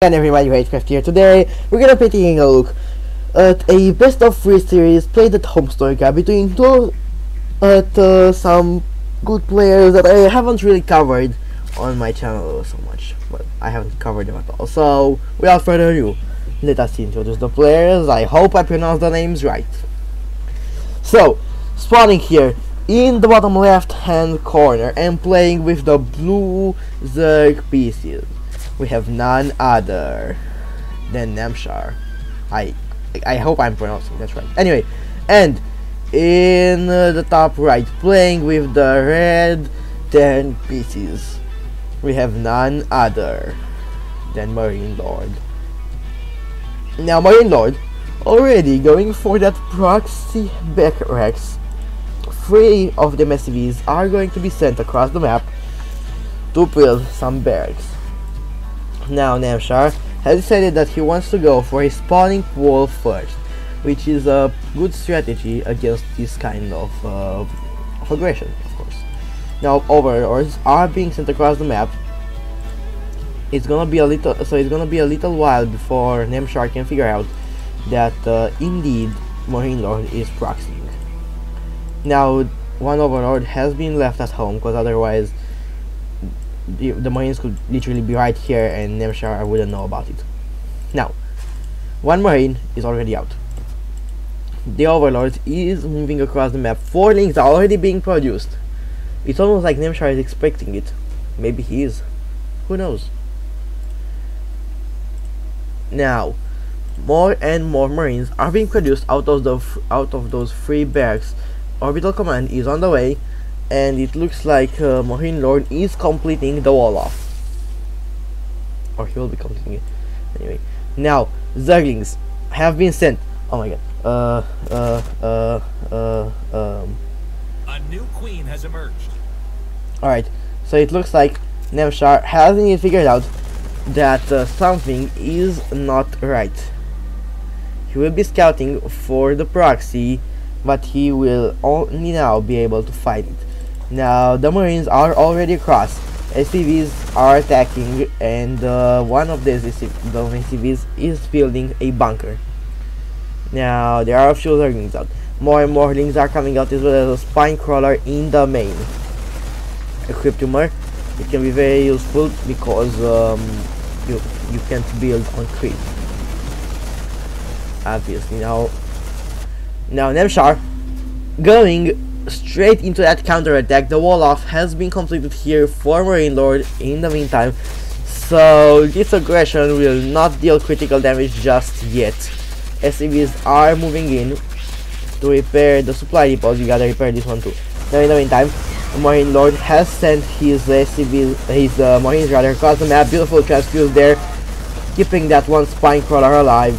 And everybody, Ragecraft here. Today we're gonna be taking a look at a best of 3 series played at home story guide between some good players that I haven't really covered on my channel so much, but I haven't covered them at all. So without further ado, let us introduce the players. I hope I pronounced the names right. So spawning here in the bottom left hand corner and playing with the blue Zerg pieces, we have none other than Nemshar. I hope I'm pronouncing that right. Anyway, and in the top right, playing with the red 10 pieces, we have none other than Marine Lord. Now Marine Lord already going for that proxy Beckrex. 3 of the SCVs are going to be sent across the map to build some barracks. Now Nemshar has decided that he wants to go for a spawning pool first, which is a good strategy against this kind of aggression, of course. Now overlords are being sent across the map. It's gonna be a little while before Nemshar can figure out that indeed Marine Lord is proxying. Now one overlord has been left at home, because otherwise the Marines could literally be right here and Nemshar wouldn't know about it. Now, one Marine is already out. The Overlord is moving across the map. 4 links are already being produced. It's almost like Nemshar is expecting it. Maybe he is. Who knows? Now, more and more Marines are being produced out of those 3 barracks. Orbital Command is on the way, and it looks like Marine Lord is completing the wall off, or he will be completing it anyway. Now Zerglings have been sent. Oh my god. A new queen has emerged. Alright, so it looks like Nemshar hasn't figured out that something is not right. He will be scouting for the proxy, but he will only now be able to fight it. Now the Marines are already across. SCVs are attacking, and one of the SCVs is building a bunker. Now there are a few Zerglings out. More and more links are coming out, as well as a spine crawler in the main. A Cryptumor, it can be very useful because you can't build on creep, obviously. Now Nemshar going straight into that counter attack. The wall off has been completed here for Marine Lord in the meantime, so this aggression will not deal critical damage just yet. SCVs are moving in to repair the supply depots. You gotta repair this one too. Now in the meantime, Marine Lord has sent his Marines rather across the map. Beautiful transfuse there, keeping that one spine crawler alive.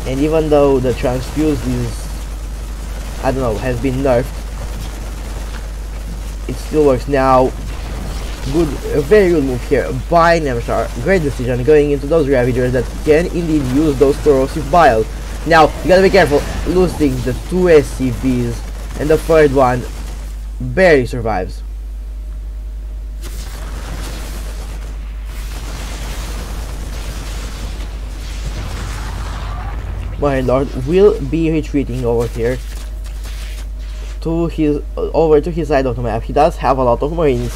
And even though the transfuse is, I don't know, has been nerfed, it still works. Now good, a very good move here by Nemshar. Great decision going into those Ravagers that can indeed use those corrosive bile. Now you gotta be careful, losing the 2 SCVs, and the third one barely survives. Marine Lord will be retreating over here to his side of the map. He does have a lot of Marines,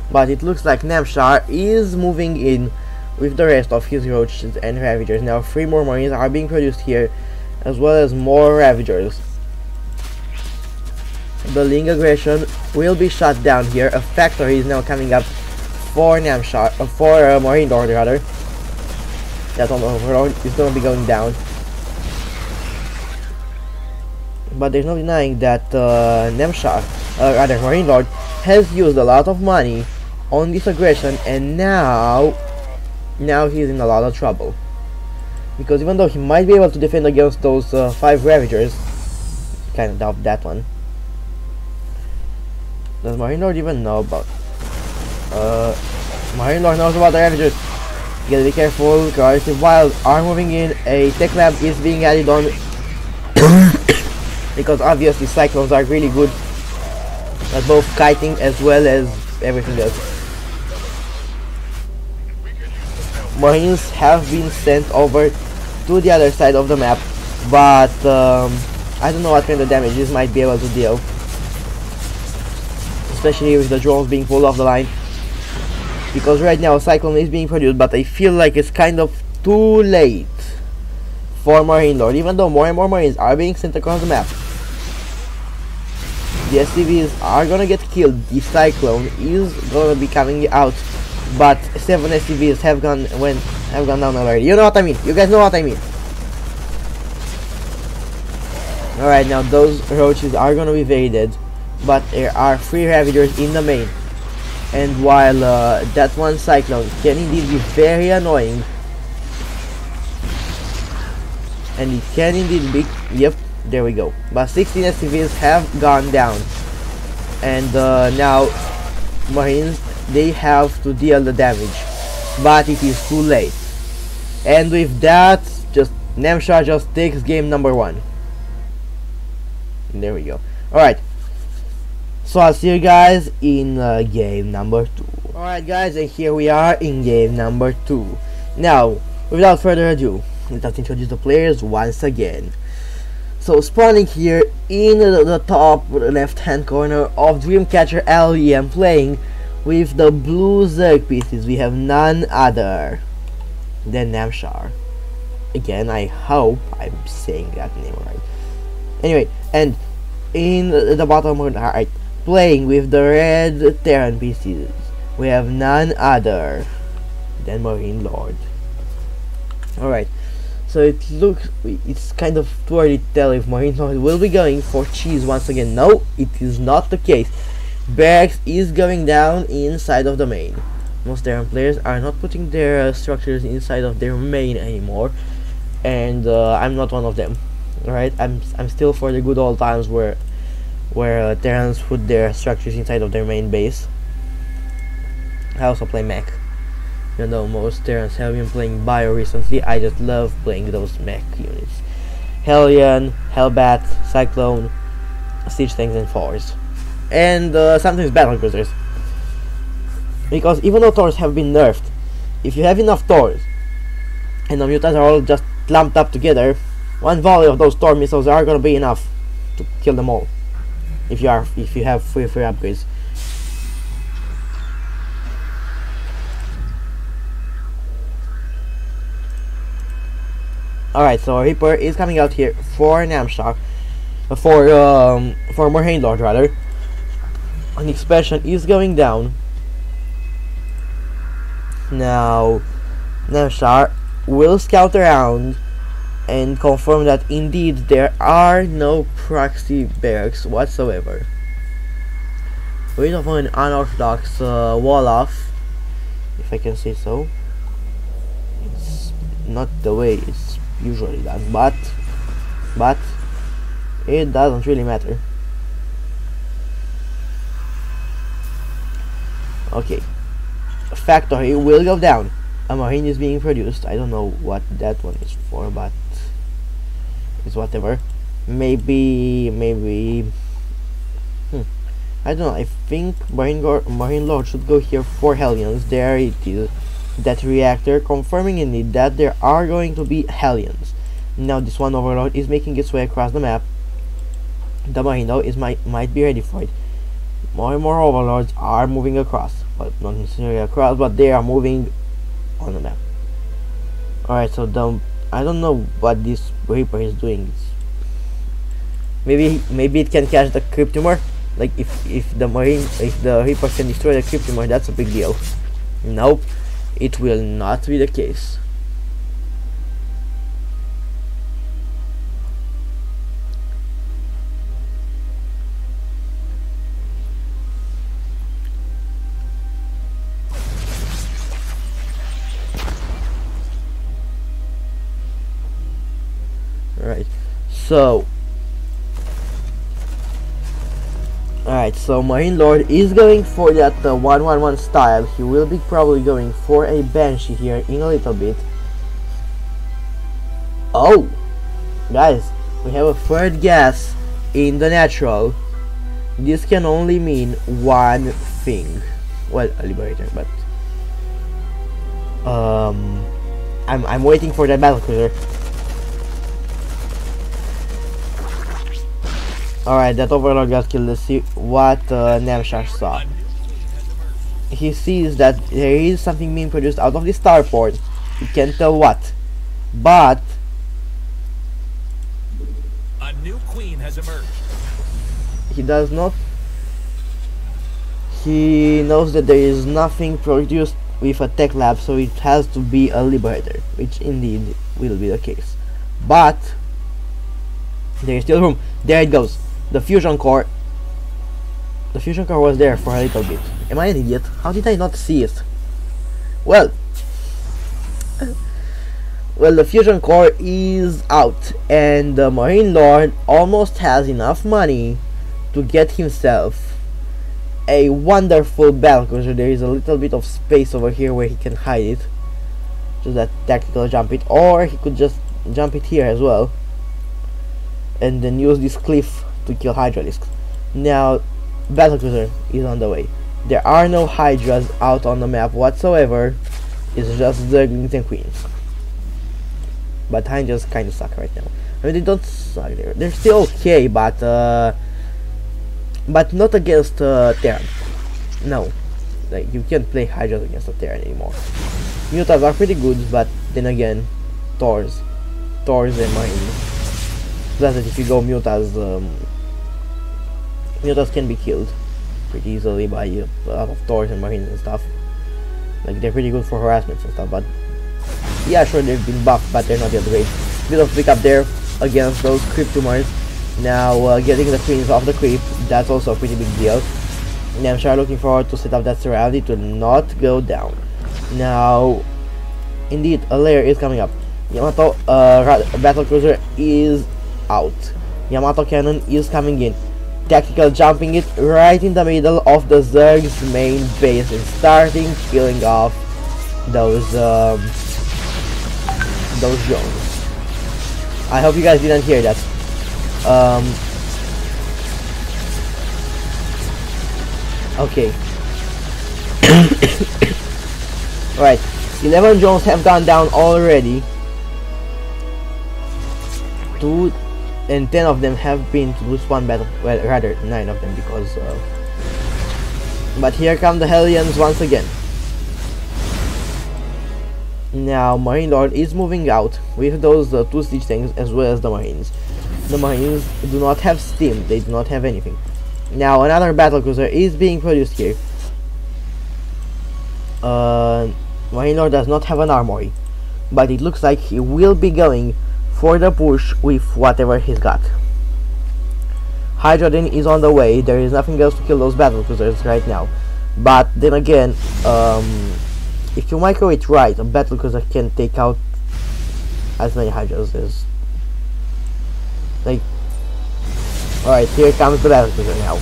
but it looks like Nemshar is moving in with the rest of his Roaches and Ravagers. Now 3 more Marines are being produced here, as well as more Ravagers. The Ling aggression will be shut down here. A factory is now coming up for Nemshar, for Marine Lord rather. That one overall is going to be going down, but there's no denying that Nemshar, rather Marine Lord, has used a lot of money on this aggression, and now he's in a lot of trouble, because even though he might be able to defend against those 5 Ravagers, kind of doubt that one. Does Marine Lord even know about? Marine Lord knows about the Ravagers. You gotta be careful. Corrosive Wild are moving in. A tech lab is being added on because obviously Cyclones are really good at both kiting as well as everything else. Marines have been sent over to the other side of the map, but I don't know what kind of damage this might be able to deal, especially with the drones being pulled off the line, because right now Cyclone is being produced, but I feel like it's kind of too late for Marine Lord, even though more and more Marines are being sent across the map. The SCVs are gonna get killed, the Cyclone is gonna be coming out, but 7 SCVs have gone down already. You know what I mean, you guys know what I mean. Alright, now those roaches are gonna be very dead, but there are 3 Ravagers in the main, and while that one Cyclone can indeed be very annoying, and it can indeed be, yep, there we go, but 16 SCVs have gone down, and now Marines, they have to deal the damage, but it is too late, and with that, just Namshar just takes game number 1. There we go. Alright, so I'll see you guys in game number 2. Alright guys, and here we are in game number 2. Now, without further ado, let's introduce the players once again. So spawning here in the top left hand corner of Dreamcatcher LEM, playing with the blue Zerg pieces, we have none other than Namshar. Again, I hope I'm saying that name right. Anyway, and in the bottom right, playing with the red Terran pieces, we have none other than Marine Lord. Alright, so it's kind of too early to tell if Marine Lord will be going for cheese once again. No, it is not the case. Barracks is going down inside of the main. Most Terran players are not putting their structures inside of their main anymore, and I'm not one of them. Alright, I'm still for the good old times where Terrans put their structures inside of their main base. I also play mech. Even though most Terrans have been playing Bio recently, I just love playing those mech units. Hellion, Hellbat, Cyclone, Siege Tanks and Thors. And sometimes Battle Cruisers. Because even though Thors have been nerfed, if you have enough Thors, and the mutants are all just clumped up together, one volley of those Thor missiles are gonna be enough to kill them all. If you have free upgrades. Alright, so Reaper is coming out here for Namshar, for Marine Lord rather. An expansion is going down. Now Namshar will scout around and confirm that indeed there are no proxy barracks whatsoever. Rid of an unorthodox wall off, if I can say so. It's not the way it's usually done, but it doesn't really matter. Okay, factory will go down. A Marine is being produced. I don't know what that one is for, but it's whatever. Maybe I don't know. I think Marine Lord should go here for Hellions. There it is, that reactor, confirming indeed that there are going to be Hellions. Now this one Overlord is making its way across the map. The Marine though might be ready for it. More and more Overlords are moving across, but not necessarily across, but they are moving on the map. Alright, so I don't know what this Reaper is doing. Maybe it can catch the Cryptumor. Like if the Reaper can destroy the Cryptumor, that's a big deal. Nope, it will not be the case. So Marine Lord is going for that 1-1-1 style. He will be probably going for a Banshee here in a little bit. Oh, guys, we have a third gas in the natural. This can only mean one thing. Well, a Liberator, but I'm waiting for that battlecruiser. Alright, that overlord got killed. Let's see what Namshar saw. He sees that there is something being produced out of the starport. He can't tell what, but A new queen has emerged. he does not. He knows that there is nothing produced with a tech lab, so it has to be a liberator, which indeed will be the case. But there is still room. There it goes. The fusion core. The fusion core was there for a little bit. Am I an idiot? How did I not see it? Well, the fusion core is out, and the Marine Lord almost has enough money to get himself a wonderful battlecruiser. There is a little bit of space over here where he can hide it. Just that tactical jump it, or he could just jump it here as well, and then use this cliff to kill Hydralisks. Now, battlecruiser is on the way. There are no Hydras out on the map whatsoever. It's just Zerglings and Queens. But Hydras kind of suck right now. I mean, they don't suck. They're still okay, but not against Terran. No, like you can't play Hydras against a Terran anymore. Mutas are pretty good, but then again, Thors and Marines. Plus that if you go Mutas, Mutas can be killed pretty easily by a lot of Thors and Marines and stuff. Like they're pretty good for harassments and stuff, but yeah, sure they've been buffed, but they're not yet great. Bit of pick up there against those creep tumors. Now getting the queens off the creep, that's also a pretty big deal. Namshar looking forward to set up that surrounding to not go down. Now, indeed, a layer is coming up. Yamato battlecruiser is out. Yamato cannon is coming in. Tactical jumping it right in the middle of the Zerg's main base and starting killing off those drones. I hope you guys didn't hear that. Okay. Right, 11 drones have gone down already. 2 and 10 of them have been to lose one battle. Well, rather 9 of them, because but here come the Hellions once again. Now Marine Lord is moving out with those 2 siege tanks as well as the Marines. The Marines do not have steam, they do not have anything. Now another battlecruiser is being produced here. Marine Lord does not have an armory, but it looks like he will be going for the push with whatever he's got. Hydrodin is on the way. There is nothing else to kill those battlecruisers right now. But then again, if you micro it right, a battlecruiser can take out as many Hydras as like. Alright, here comes the battlecruiser now.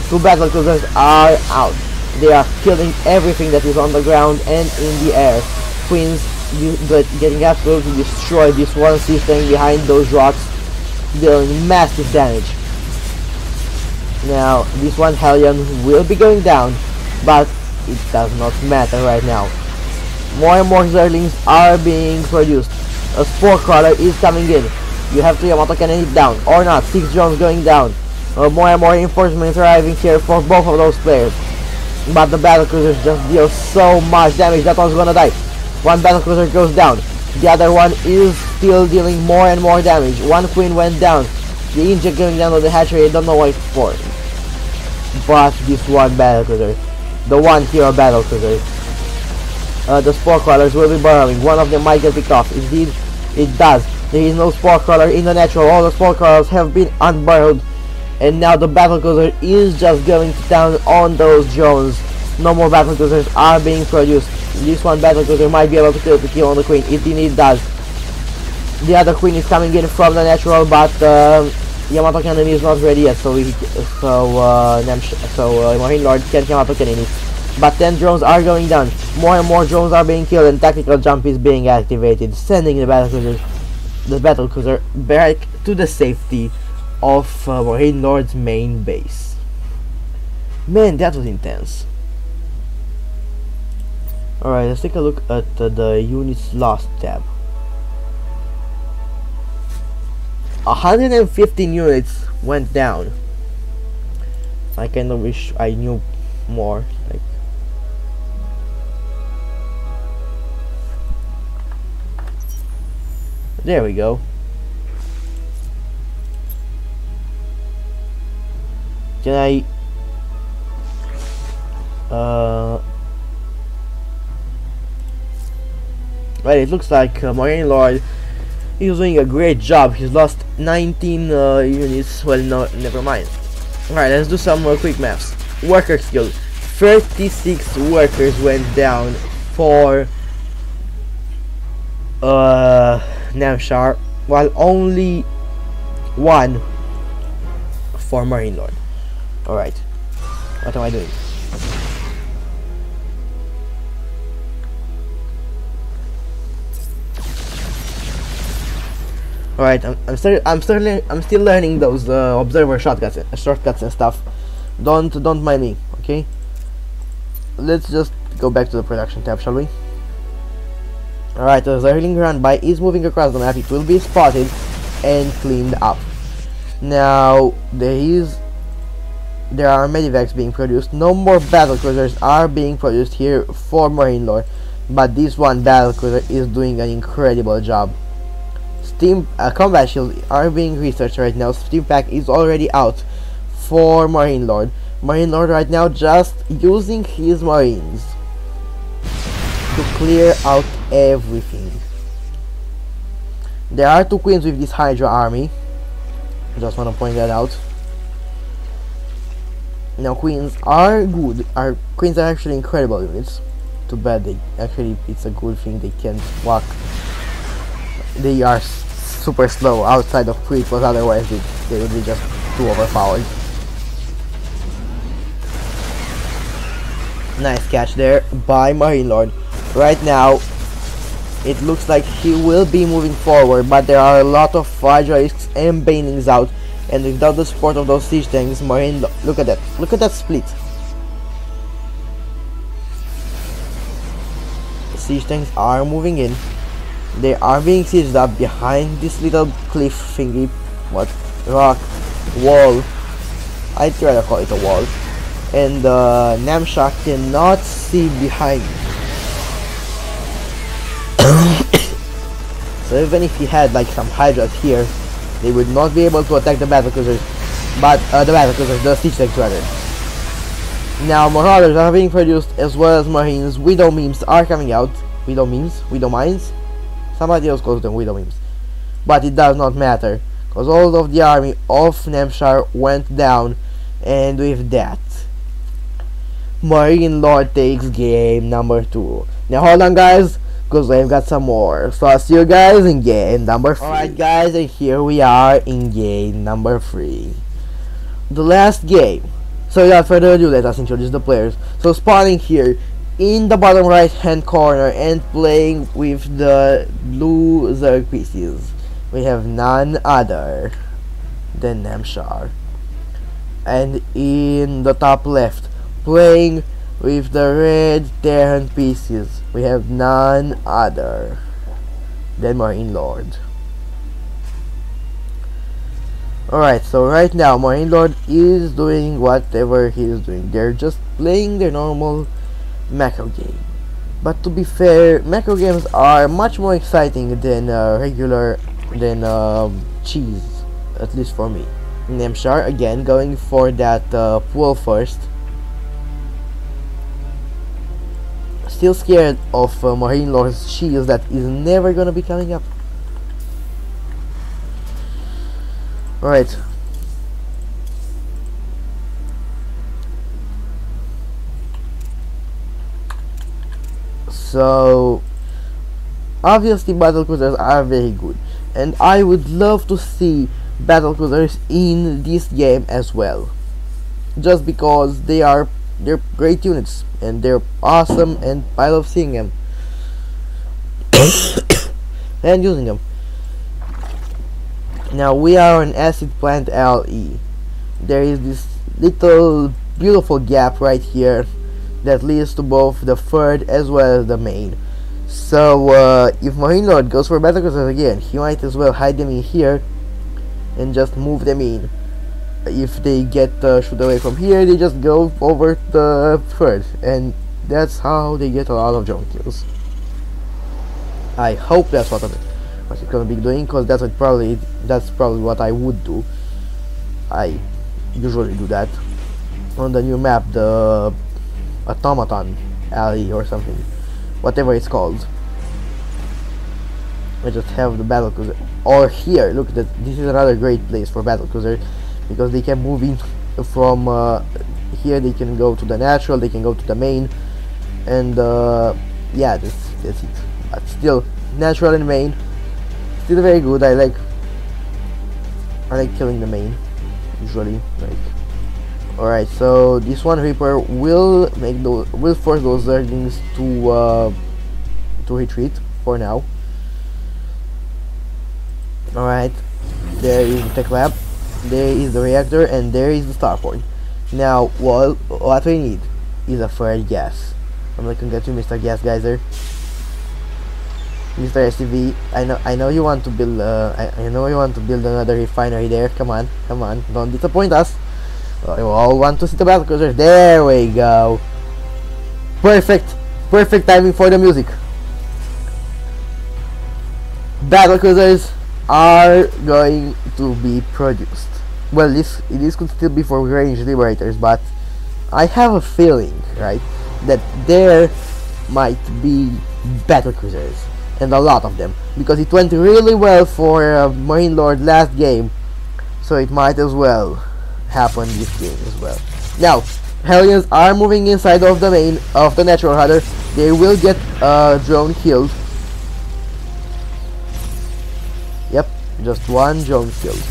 2 battlecruisers are out. They are killing everything that is on the ground and in the air. Queens getting absolutely destroyed. This one system behind those rocks dealing massive damage. Now this one Hellion will be going down, but it does not matter right now. More and more Zerglings are being produced. A Spore Crawler is coming in. You have to Yamato cannon it down, or not. 6 drones going down. More and more reinforcements arriving here for both of those players. But the battlecruisers just deal so much damage. That one's gonna die. One battlecruiser goes down. The other one is still dealing more and more damage. One queen went down. The inject going down to the hatchery. I don't know what it's for. But this one battlecruiser, the one hero battlecruiser, the Spore Crawlers will be burrowing. One of them might get picked off. Indeed, it does. There is no Spore Crawler in the natural. All the Spore Crawlers have been unburrowed. And now the battlecruiser is just going to town on those drones. No more battlecruisers are being produced. This one battlecruiser might be able to kill on the queen. It indeed does. The other queen is coming in from the natural, but Yamato cannon is not ready yet, so Marine Lord can't Yamato cannon it. But 10 drones are going down. More and more drones are being killed, and tactical jump is being activated, sending the battlecruiser back to the safety of Marine Lord's main base. Man, that was intense. Alright, let's take a look at the units lost tab. 115 units went down. I kind of wish I knew more. Like, there we go. Can I well, it looks like Marine Lord is doing a great job. He's lost 19 units. Well, no, never mind. Alright, let's do some quick maths. Worker skill. 36 workers went down for Namshar, while only 1 for Marine Lord. Alright, what am I doing? Alright, I'm still learning those observer shortcuts and stuff. Don't mind me, okay? Let's just go back to the production tab, shall we? Alright, as the healing ground by is moving across the map, it will be spotted and cleaned up. Now there are medivacs being produced. No more battle cruisers are being produced here for Marine Lord, but this one battle cruiser is doing an incredible job. Steam combat shields are being researched right now. Steam pack is already out for Marine Lord. Marine Lord right now just using his marines to clear out everything. There are 2 queens with this Hydra army. Just want to point that out. Now queens are good. Queens are actually incredible units. Too bad it's a good thing they can't walk. They are super slow outside of crit, but otherwise they would be just too overpowered. Nice catch there by Marine Lord. Right now it looks like he will be moving forward, but there are a lot of Hydralisks and Banelings out, and without the support of those siege tanks, Marine Lord, look at that split. The siege tanks are moving in. They are being sieged up behind this little cliff thingy. What? Rock? Wall? I try to call it a wall. And Namshar cannot see behind. So even if he had like some Hydras here, they would not be able to attack the battlecruisers. But the siege tanks rather. Now Marauders are being produced as well as Marines. Widow memes are coming out. Widow mines. Somebody else calls them Widow memes. But it does not matter, because all of the army of Namshar went down, and with that, Marine Lord takes game number 2. Now hold on guys, because I've got some more. So I'll see you guys in game number 3. Alright guys, and here we are in game number 3. The last game. So without further ado, let us introduce the players. So spawning here in the bottom right hand corner and playing with the blue Zerg pieces, we have none other than Namshar. And in the top left, playing with the red Terran pieces, we have none other than Marine Lord. Alright, so right now Marine Lord is doing whatever he is doing. They're just playing their normal macro game. But to be fair, macro games are much more exciting than cheese, at least for me. Namshar again going for that pool first. Still scared of Marine Lord's cheese that is never gonna be coming up. Alright. So obviously battlecruisers are very good, and I would love to see battlecruisers in this game as well, just because they're great units and they're awesome, and I love seeing them and using them. Now we are on Acid Plant LE. There is this little beautiful gap right here. that leads to both the third as well as the main. So if Marine Lord goes for battlecruisers again, he might as well hide them in here and just move them in. If they get shoot away from here, they just go over the third, and that's how they get a lot of drone kills. I hope that's what it's gonna be doing, because that's probably what I would do. I usually do that on the new map, the Automaton Alley or something, whatever it's called. I just have the battlecruiser. Or here, look, this is another great place for battlecruiser, because they can move in from here. They can go to the natural, they can go to the main, and yeah, that's it. But still, natural and main, still very good. I like killing the main usually. Alright, so this one Reaper will force those Zerglings to retreat for now. Alright, there is the tech lab, there is the reactor, and there is the starport. Now, what we need is a third gas. I'm looking at you, Mr. Gas Geyser. Mr. SCV, I know you want to build I know you want to build another refinery there. Come on, don't disappoint us. We all want to see the battlecruisers. There we go. Perfect timing for the music. Battlecruisers are going to be produced. Well, this could still be for range liberators, but I have a feeling, right, that there might be battlecruisers, and a lot of them, because it went really well for Marine Lord last game, so it might as well happen this game as well. Now, Hellions are moving inside of the main of the natural rudder. They will get drone killed. Yep, just one drone killed.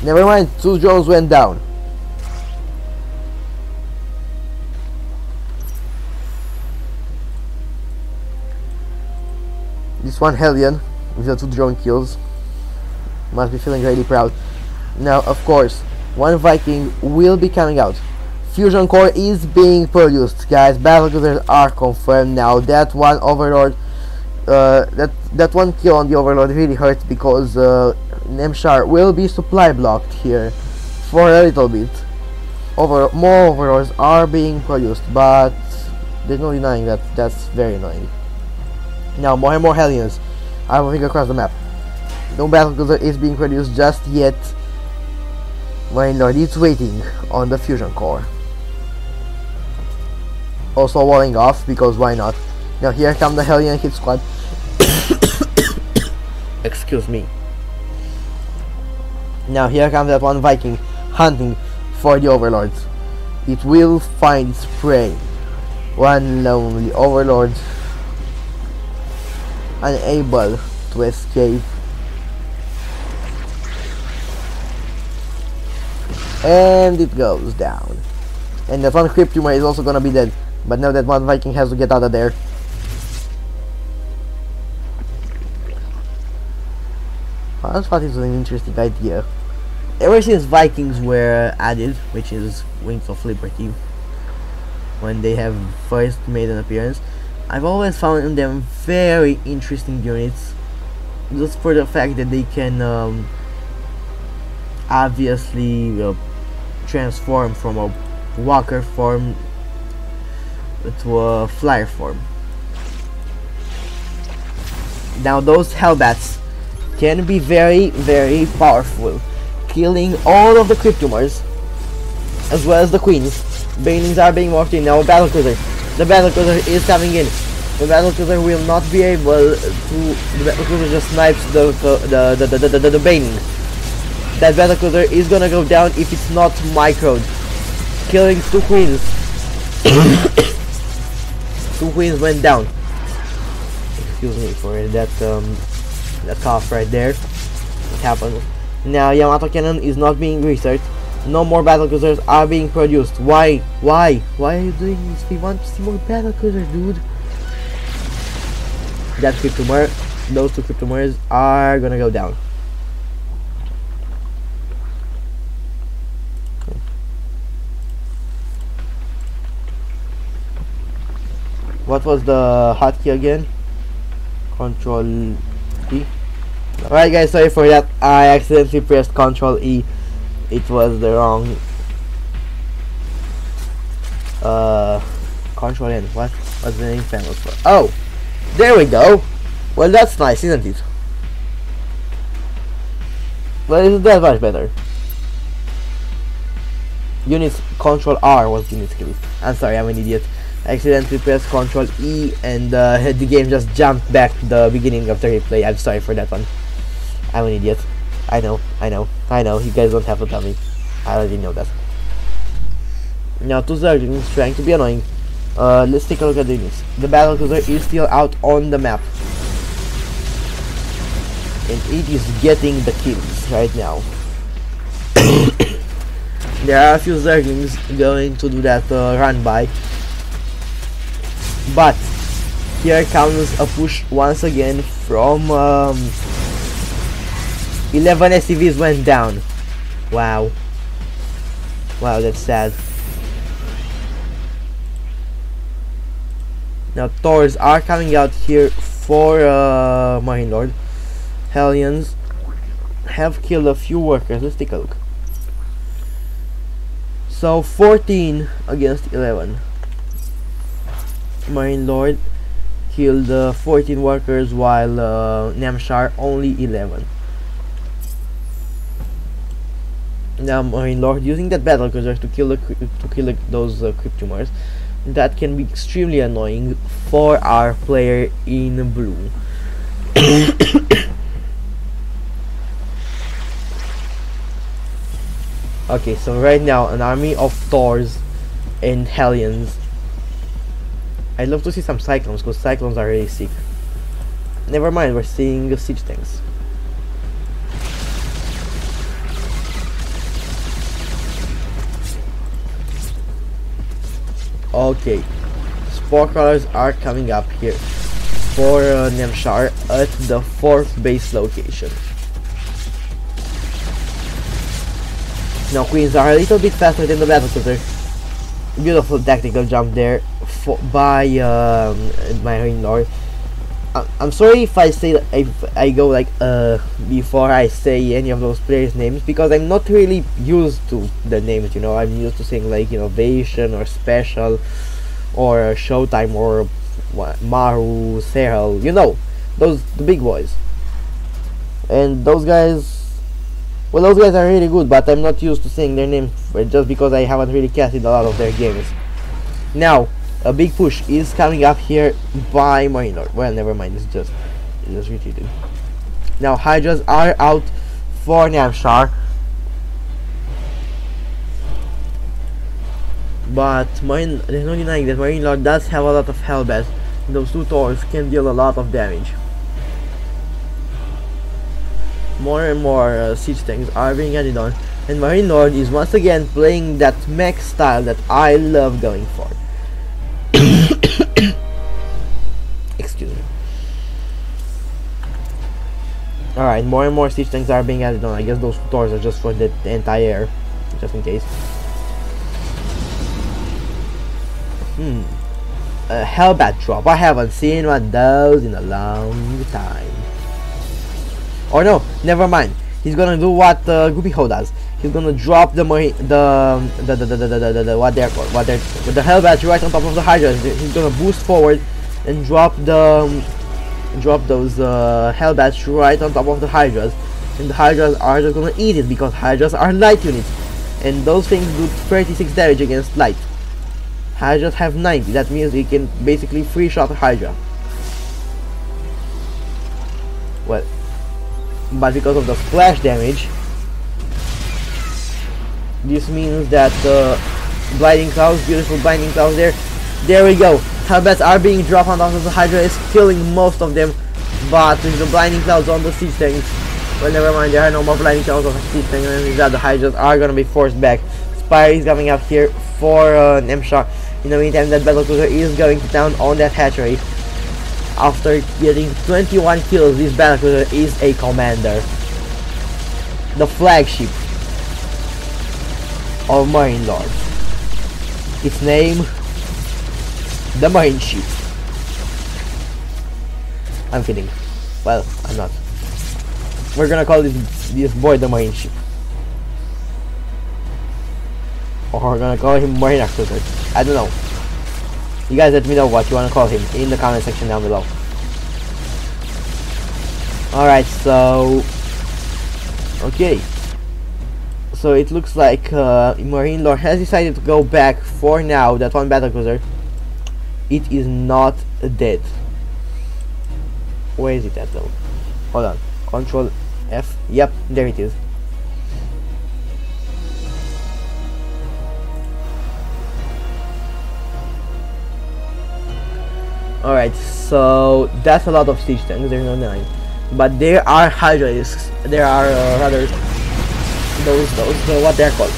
Never mind, 2 drones went down. This one Hellion with the 2 drone kills must be feeling really proud. Now, of course, one Viking will be coming out. Fusion core is being produced, guys. Battlecruisers are confirmed now. That one Overlord, that one kill on the Overlord really hurts, because Nemshar will be supply blocked here for a little bit. More Overlords are being produced, but there's no denying that that's very annoying. Now, more and more Hellions are moving across the map. No battlecruiser is being produced just yet. Marine Lord is waiting on the fusion core. Also walling off, because why not? Now here come the Hellion hit squad. Excuse me. Now here comes that one Viking hunting for the Overlords. It will find its prey. One lonely Overlord unable to escape. And it goes down. And that one Cryptumor is also gonna be dead. But now that one Viking has to get out of there. I thought it was an interesting idea. Ever since Vikings were added, which is Wings of Liberty, when they have first made an appearance, I've always found them very interesting units, just for the fact that they can obviously transform from a walker form to a flyer form. Now those Hellbats can be very, very powerful, killing all of the Cryptumors as well as the queens. Banelings are being walked in. Now battlecruiser. The battlecruiser is coming in. The battlecruiser will not be able to. The battlecruiser just snipes the Baneling. That battlecruiser is gonna go down if it's not microed, killing 2 queens. 2 queens went down. Excuse me for that cough right there. It happened. Now Yamato Cannon is not being researched. No more battlecruisers are being produced. Why? Why are you doing this? We want to see more battlecruisers, dude. That Cryptumor, those 2 Cryptumors are gonna go down. What was the hotkey again? Control E. Alright guys, sorry for that. I accidentally pressed Control E. It was the wrong Control N. What's the name famous for? Oh, there we go. Well, that's nice, isn't it? Well, isn't that much better? Units Control R was unit skill. I'm sorry, I'm an idiot. I accidentally pressed Control E and the game just jumped back to the beginning of the replay. I'm sorry for that one. I'm an idiot. I know. You guys don't have to tell me. I already know that. Now, two Zerglings trying to be annoying. Let's take a look at the units. The battle cruiser is still out on the map, and it is getting the kills right now. There are a few Zerglings going to do that run by, but here comes a push once again from 11 SCVs went down. Wow, that's sad. Now Thors are coming out here for Marine Lord. Hellions have killed a few workers. Let's take a look. So 14 against 11. Marine Lord killed 14 workers, while Namshar only 11. Now Marine Lord using that battle cruiser to kill those crypt tumors. That can be extremely annoying for our player in blue. Okay, so right now an army of Thors and Hellions. I'd love to see some Cyclones, because Cyclones are really sick. Never mind, we're seeing siege tanks. Okay, Spore Crawlers are coming up here for Namshar at the 4th base location. Now Queens are a little bit faster than the battle cruiser. Beautiful tactical jump there by Marine Lord. I'm sorry if I go like before I say any of those players' names, because I'm not really used to the names, you know. I'm used to saying like Innovation or Special or Showtime or Maru, Serhal, you know, the big boys. And those guys, well, those guys are really good, but I'm not used to saying their names just because I haven't really casted a lot of their games. Now a big push is coming up here by Marine Lord. Well, never mind, it's just retreated. Now Hydras are out for Namshar, but there's no denying that Marine Lord does have a lot of Hellbats. Those two Thors can deal a lot of damage. More and more siege tanks are being added on, and Marine Lord is once again playing that mech style that I love going for. Excuse me. Alright, more and more siege tanks are being added on. I guess those Thors are just for the anti-air, just in case. A Hellbat drop. I haven't seen one of those in a long time. Or no, never mind. He's gonna do what Guppy Ho does. He's gonna drop the Hellbats right on top of the Hydras. He's gonna boost forward and drop those Hellbats right on top of the Hydras, and the Hydras are just gonna eat it, because Hydras are light units, and those things do 36 damage against light. Hydras have 90. That means we can basically free shot a Hydra. Well, but because of the splash damage, this means that blinding clouds, beautiful blinding clouds there we go. Hellbats are being dropped on top of the Hydra, is killing most of them, but with the blinding clouds on the siege tanks, well, never mind, there are no more blinding clouds on the siege tanks, and that the Hydras are gonna be forced back. Spire is coming up here for Namshar. In the meantime, that battle cruiser is going to town on that hatchery. After getting 21 kills, this battle cruiser is a commander. The flagship of Marine Lord. Its name, the Marine Ship. I'm kidding. Well, I'm not. We're gonna call this boy the Marine Ship. Or we're gonna call him Marine Cruiser. I don't know. You guys let me know what you wanna call him in the comment section down below. Alright, so... okay. So it looks like Marine Lord has decided to go back for now. That one battlecruiser. It is not dead. Where is it at though? Hold on. Control F. Yep, there it is. Alright, so that's a lot of siege tanks. There's no 9. But there are Hydralisks. There are rather those what they're called.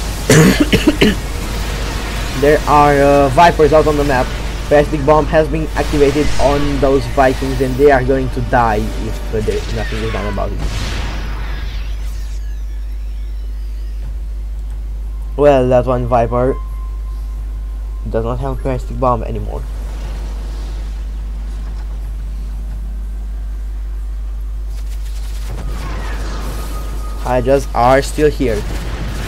There are Vipers out on the map. Plastic bomb has been activated on those Vikings, and they are going to die if nothing is done about it. Well, that one Viper does not have plastic bomb anymore. Hydras are still here,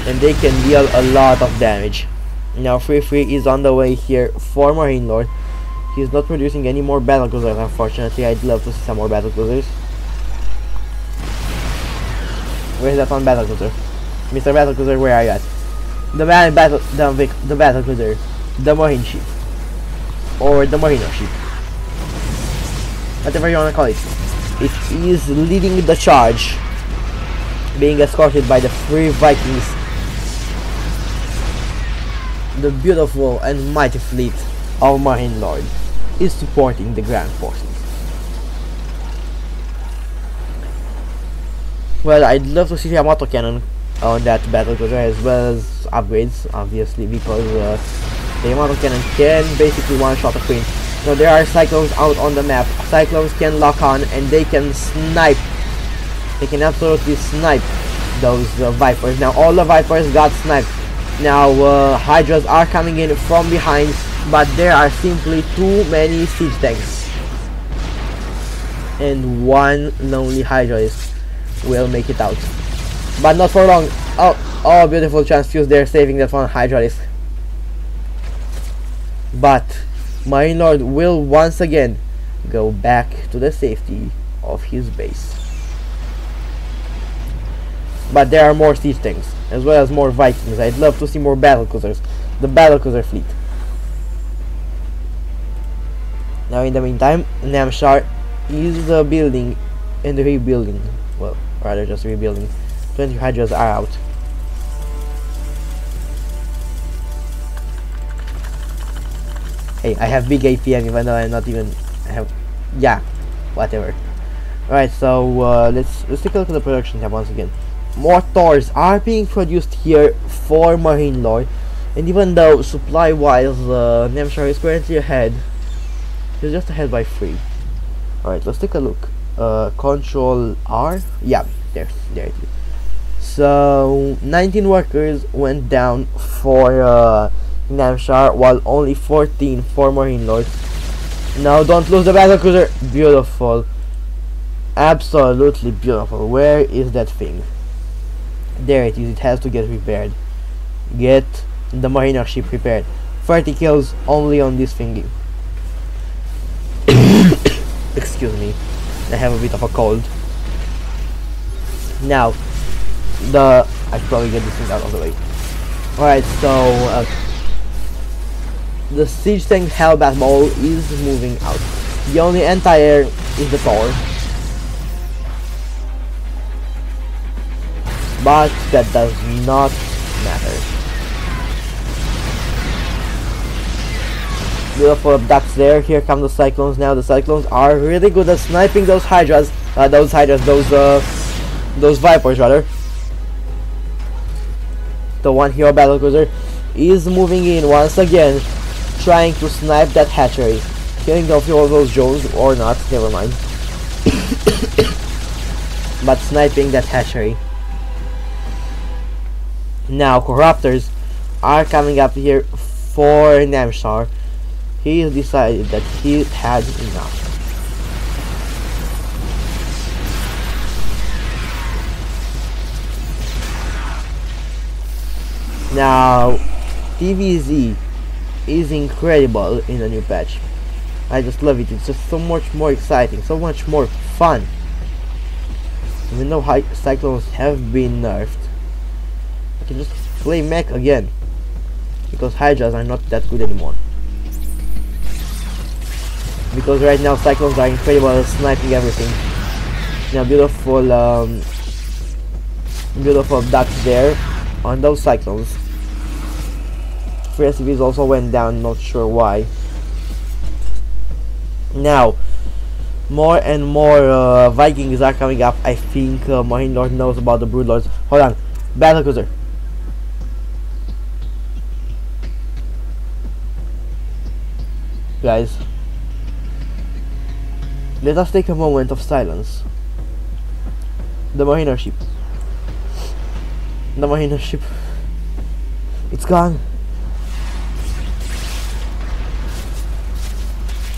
and they can deal a lot of damage. Now 3-3 is on the way here for Marine Lord. He's not producing any more battlecruisers, unfortunately. I'd love to see some more battlecruisers. Where's that one battlecruiser? Mr. Battlecruiser, where are you at? The battlecruiser, the Marine ship, or the Mariner ship, whatever you wanna call it. It is leading the charge, being escorted by the 3 Vikings. The beautiful and mighty fleet of Marine Lord is supporting the Grand Forces. Well, I'd love to see a autocannon on that battlecruiser, as well as upgrades, obviously, because the autocannon can basically one-shot a queen. Now there are Cyclones out on the map. Cyclones can lock on, and they can snipe. They can absolutely snipe those Vipers. Now all the Vipers got sniped. Now Hydras are coming in from behind, but there are simply too many siege tanks, and one lonely Hydralist will make it out, but not for long. Oh, beautiful transfuse there, saving that one Hydralist. But Marine Lord will once again go back to the safety of his base. But there are more siege tanks, as well as more Vikings. I'd love to see more battlecruisers, the battlecruiser fleet. Now in the meantime, Namshar is building and rebuilding. Well, rather just rebuilding. 20 Hydras are out. Hey, I have big APM even though I'm not even... yeah, whatever. Alright, so let's take a look at the production tab once again. More Thors are being produced here for Marine Lord, and even though supply-wise Namshar is currently ahead, he's just ahead by 3. Alright, let's take a look. Control R? Yeah, there it is. So 19 workers went down for Namshar, while only 14 for Marine Lord. Now don't lose the battlecruiser. Beautiful, absolutely beautiful. Where is that thing? There it is. It has to get repaired. Get the Mariner ship repaired. 30 kills only on this thingy. Excuse me, I have a bit of a cold. Now I should probably get this thing out of the way. Alright, so the siege tank Hellbat Mole is moving out. The only anti-air is the Thor, but that does not matter. Beautiful ducks there. Here come the Cyclones now. The Cyclones are really good at sniping those Hydras, those Vipers rather. The one hero battlecruiser is moving in once again, trying to snipe that hatchery. Killing a few of those drones or not, never mind. But sniping that hatchery. Now Corruptors are coming up here for Namshar. He has decided that he had enough. Now, TVZ is incredible in the new patch. I just love it. It's just so much more exciting, so much more fun. Even though Cyclones have been nerfed, I can just play mech again because Hydras are not that good anymore. Because right now Cyclones are incredible at sniping everything. Now beautiful ducks there on those Cyclones. Free SCVs also went down, not sure why. Now, more and more Vikings are coming up. I think Marine Lord knows about the Brood Lords. Hold on, Battlecruiser. Guys, let us take a moment of silence. The Mariner ship. The Mariner ship. It's gone.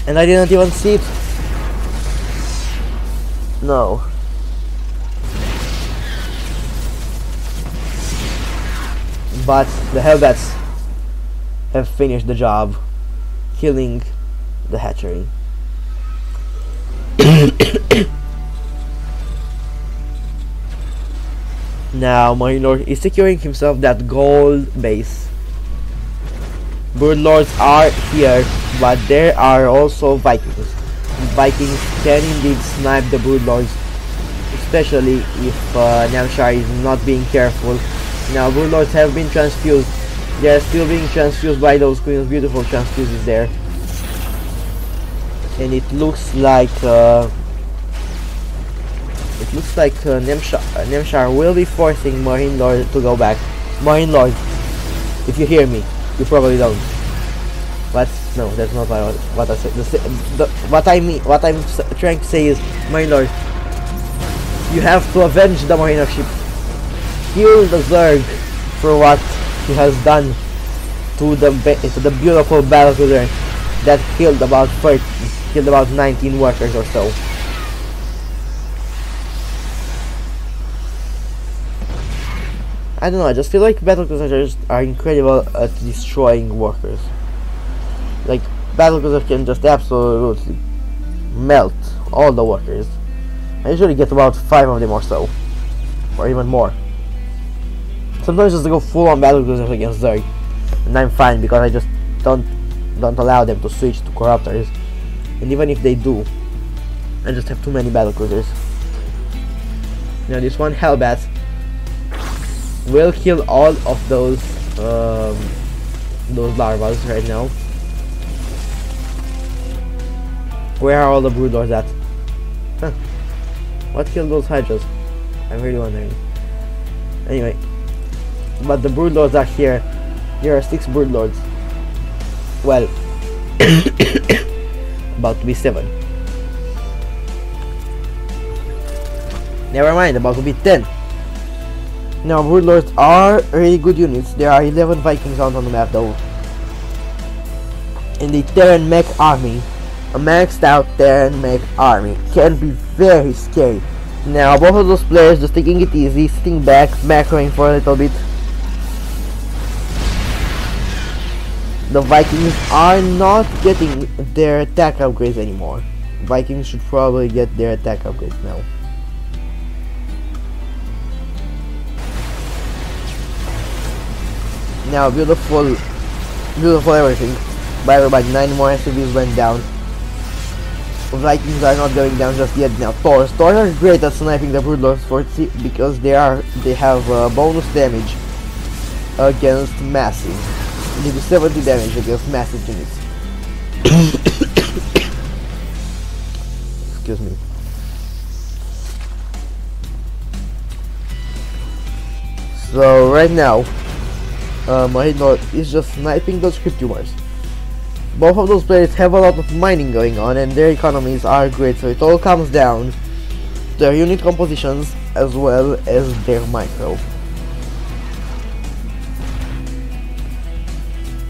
And I didn't even see it. No. But the Hellbats have finished the job, killing the hatchery. Now Marine Lord is securing himself that gold base. Brood Lords are here, but there are also Vikings. Vikings can indeed snipe the Brood Lords, especially if Namshar is not being careful. Now Brood Lords have been transfused. They are still being transfused by those Queen's beautiful transfuses there. And it looks like Namshar will be forcing Marine Lord to go back. Marine Lord, if you hear me, you probably don't. But no, that's not what I said. What I'm trying to say is, Marine Lord, you have to avenge the Mariner ship. Kill the Zerg for what he has done to the beautiful battlecruiser that killed about 19 workers or so. I don't know, I just feel like battlecruisers are incredible at destroying workers. Like, battlecruiser can just absolutely melt all the workers. I usually get about 5 of them or so, or even more. Sometimes just go full on battlecruisers against Zerg, and I'm fine because I just don't allow them to switch to corruptors. And even if they do, I just have too many battlecruisers. Now this one Hellbat will kill all of those larvas right now. Where are all the Brood Lords at? Huh. What killed those Hydras? I'm really wondering. Anyway, but the Brood Lords are here. There are 6 Brood Lords. Well, about to be 7. Never mind, about to be 10. Now, Brood Lords are really good units. There are 11 Vikings out on the map though. In the Terran mech army, a maxed out Terran mech army can be very scary. Now, both of those players just taking it easy, sitting back, macroing for a little bit. The Vikings are not getting their attack upgrades anymore. Vikings should probably get their attack upgrades now. Now, beautiful everything. By the way, 9 more SCVs went down. Vikings are not going down just yet now. Thors are great at sniping the Brood Lords because they have bonus damage against massive. They do 70 damage against massive units. Excuse me. So right now, Marine Lord is just sniping those crypt tumors. Both of those players have a lot of mining going on and their economies are great, so it all comes down to their unit compositions as well as their micro.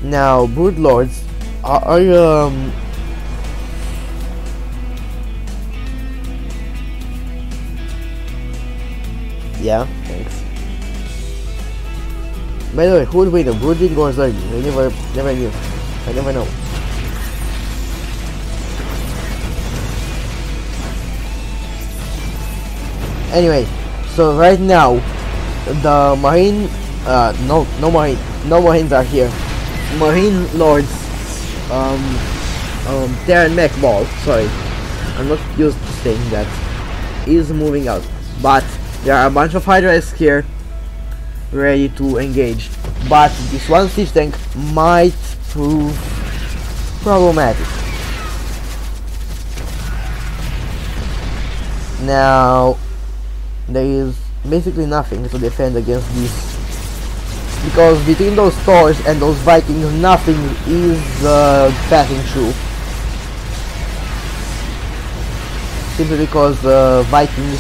Now, Brood Lords are yeah, thanks. By the way, who would win, the Broodwing or Zergling? I never knew. I never know. Anyway, so right now, the Marine, no Marines are here. Marine Lords, Terran Mech Ball, sorry, I'm not used to saying that, is moving out. But there are a bunch of Hydras here, ready to engage. But this one siege tank might prove problematic. Now, there is basically nothing to defend against this, because between those Thors and those Vikings, nothing is passing through. Simply because the Vikings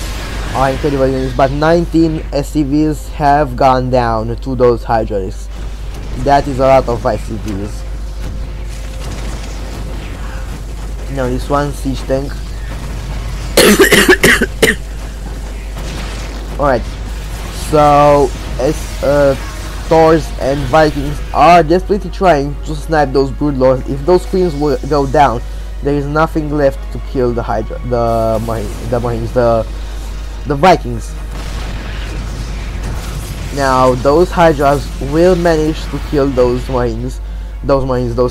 are incredible units, but 19 SCVs have gone down to those Hydras. That is a lot of SCVs. Now this one siege tank. Alright, so as Thors and Vikings are desperately trying to snipe those Broodlords. If those queens will go down, there is nothing left to kill the Hydra, the Vikings. Now those Hydras will manage to kill those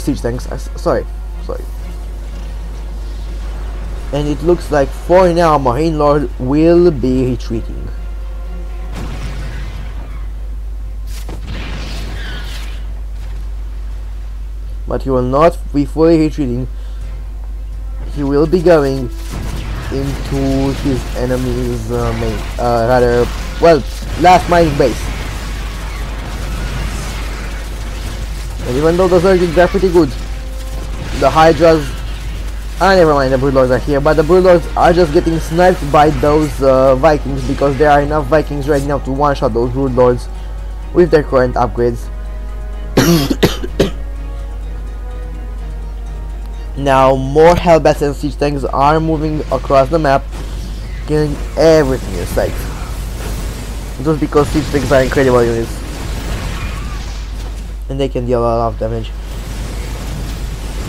siege tanks. Sorry. And it looks like for now Marine Lord will be retreating. But he will not be fully retreating. He will be going into his enemy's last mining base. And even though the Zerglings are pretty good, the Hydras, never mind, the Broodlords are here, but the Broodlords are just getting sniped by those Vikings, because there are enough Vikings right now to one-shot those Broodlords with their current upgrades. Now more Hellbats and siege tanks are moving across the map, killing everything in sight. Just because siege tanks are incredible units, and they can deal a lot of damage.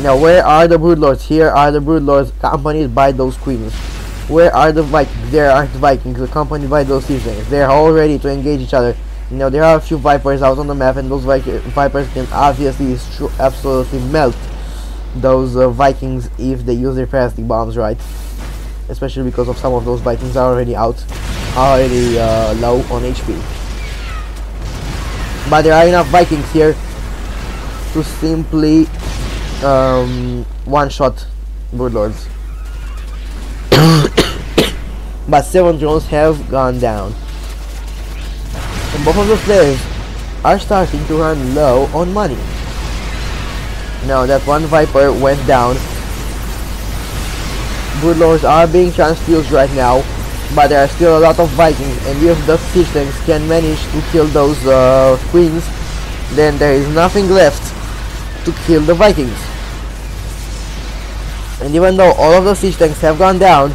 Now where are the Broodlords? Here are the Broodlords accompanied by those queens. Where are the Vikings? There are the Vikings accompanied by those siege tanks. They are all ready to engage each other. Now there are a few Vipers out on the map, and those Vipers can obviously absolutely melt those Vikings if they use their parasitic bombs right, especially because of some of those Vikings are already low on HP. But there are enough Vikings here to simply one-shot Broodlords. But 7 drones have gone down, and both of those players are starting to run low on money. Now that one Viper went down. Broodlords are being transfused right now, but there are still a lot of Vikings, and if the siege tanks can manage to kill those queens, then there is nothing left to kill the Vikings. And even though all of the siege tanks have gone down,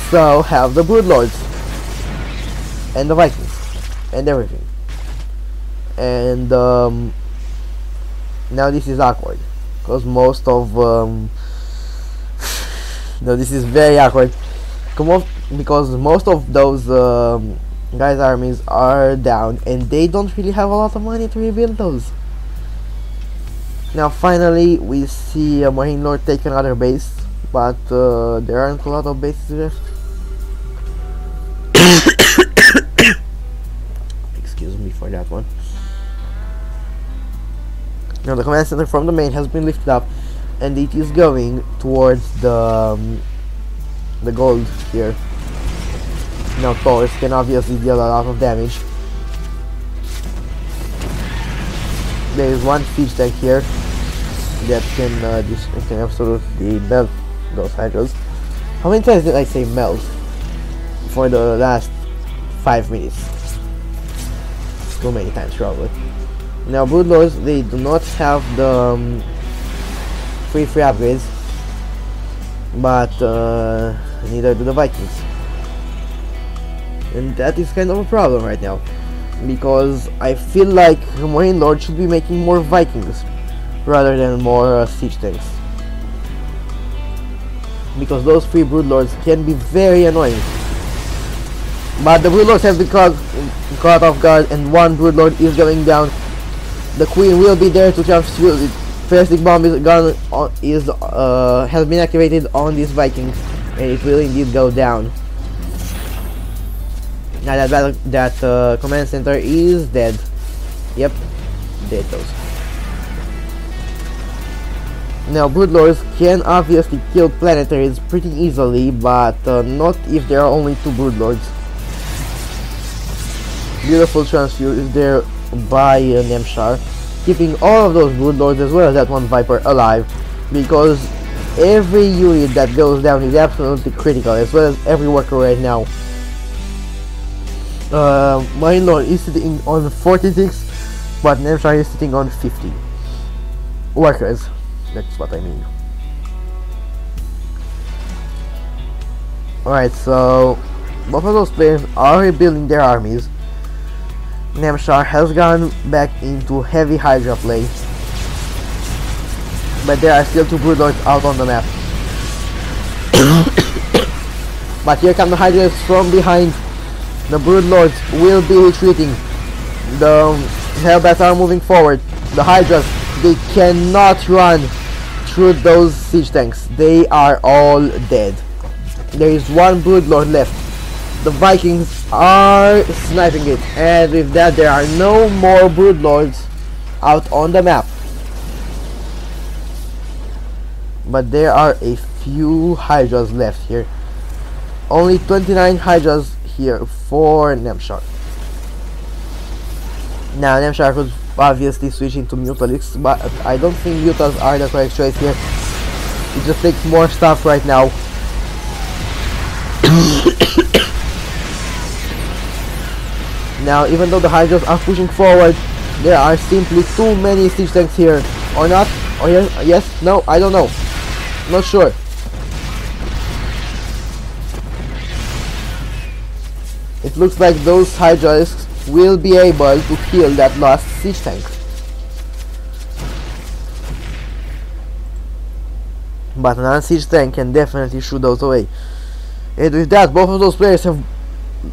so have the Broodlords and the Vikings and everything. And now this is awkward, because most of no, this is very awkward, because most of those guys' armies are down, and they don't really have a lot of money to rebuild those. Now finally we see a Marine Lord take another base, but there aren't a lot of bases left. Excuse me for that one. Now the command center from the main has been lifted up, and it is going towards the gold here. Now Thors can obviously deal a lot of damage. There is one siege tank here that can absolutely melt those Hydras. How many times did I say melt for the last 5 minutes? Too many times probably. Now Broodlords, they do not have the free upgrades, but neither do the Vikings, and that is kind of a problem right now. because I feel like Marine Lord should be making more Vikings rather than more siege tanks, because those 3 Broodlords can be very annoying. But the Broodlords have been caught off guard, and 1 Broodlord is going down. The Queen will be there to transfuse it. Plastic bomb has been activated on this Viking, and it will indeed go down. Now that command center is dead. Yep, dead those. Now Broodlords can obviously kill planetaries pretty easily, but not if there are only 2 Broodlords. Beautiful transfuse is there by Nemshar, keeping all of those Broodlords as well as that 1 Viper alive, because every unit that goes down is absolutely critical, as well as every worker right now. Marine Lord is sitting on 46, but Nemshar is sitting on 50 workers. That's what I mean. Alright, so both of those players are rebuilding their armies. Nemshar has gone back into heavy Hydra play, but there are still 2 Broodlords out on the map. But here come the Hydras from behind. The Broodlords will be retreating. The Hellbats are moving forward. The Hydras, they cannot run through those siege tanks. They are all dead. There is 1 Broodlord left. The Vikings are sniping it, and with that there are no more Broodlords out on the map. But there are a few Hydras left here. Only 29 Hydras here for Nemshar. Now Nemshar could obviously switch into Mutaliks, but I don't think Mutas are the correct choice here. It just takes more stuff right now. Now, even though the Hydras are pushing forward, there are simply too many siege tanks here. Or not? Or yes? No? I don't know. Not sure. It looks like those Hydras will be able to kill that last siege tank. But an unsiege tank can definitely shoot those away. And with that, both of those players have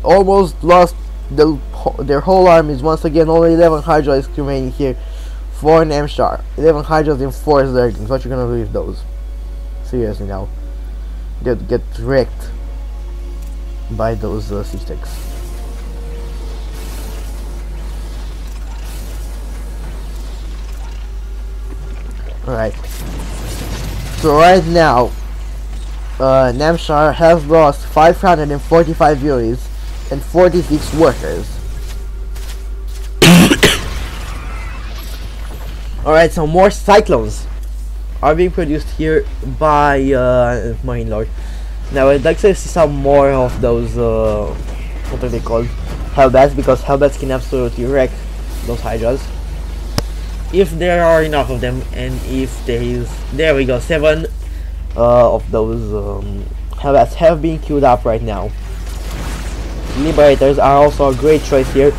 almost lost their whole armies. Once again, only 11 Hydras remaining here for Nemshar. 11 Hydras in 4 Zerglings. What you gonna do with those? Seriously now. They'd get wrecked by those siege tanks. Alright. So right now, Nemshar has lost 545 units and 46 workers. Alright, so more Cyclones are being produced here by Marine Lord. Now I'd like to see some more of those, what are they called? Hellbats, because Hellbats can absolutely wreck those Hydras. If there are enough of them, and if there is, there we go, 7 of those Hellbats have been queued up right now. Liberators are also a great choice here.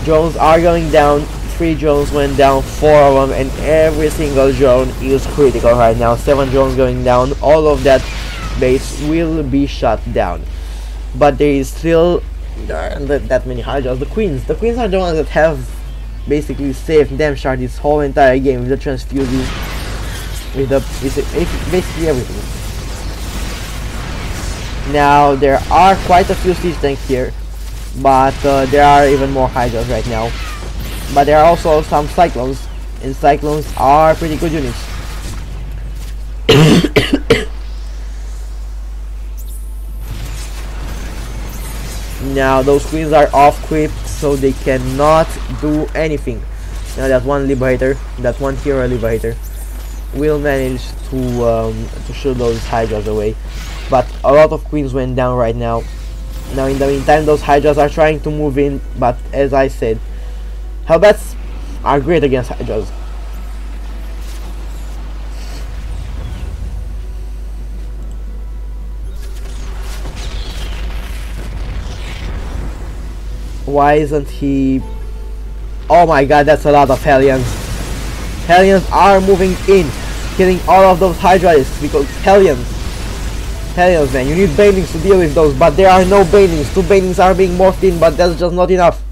Drones are going down. 3 drones went down, 4 of them, and every single drone is critical right now. 7 drones going down. All of that base will be shut down. But there is still that many Hydras. The Queens are the ones that have basically saved Nemshar this whole entire game with the transfuses, with basically everything. Now there are quite a few siege tanks here, but there are even more Hydras right now. But there are also some Cyclones, and Cyclones are pretty good units. Now those Queens are off-equipped, so they cannot do anything. Now that one Liberator, that one Hero Liberator, will manage to shoot those Hydras away. But a lot of Queens went down right now. Now in the meantime, those Hydras are trying to move in, but as I said, Hellbats are great against Hydras. Why isn't he? Oh my god, that's a lot of Hellions. Hellions are moving in, killing all of those Hydralisks because Hellions, man, you need Banelings to deal with those, but there are no Banelings. 2 Banelings are being morphed in, but that's just not enough.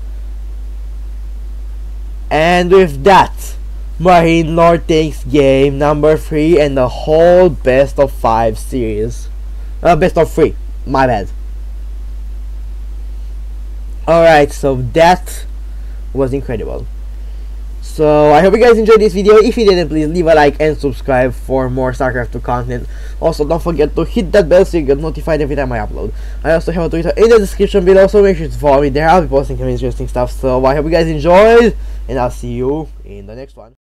And with that, Marine Lord takes game number 3 and the whole best of 5 series. Best of 3, my bad. Alright, so that was incredible. So I hope you guys enjoyed this video. If you didn't, please leave a like and subscribe for more StarCraft 2 content. Also, don't forget to hit that bell so you get notified every time I upload. I also have a Twitter in the description below, so make sure to follow me there. I'll be posting some interesting stuff. So I hope you guys enjoyed, and I'll see you in the next one.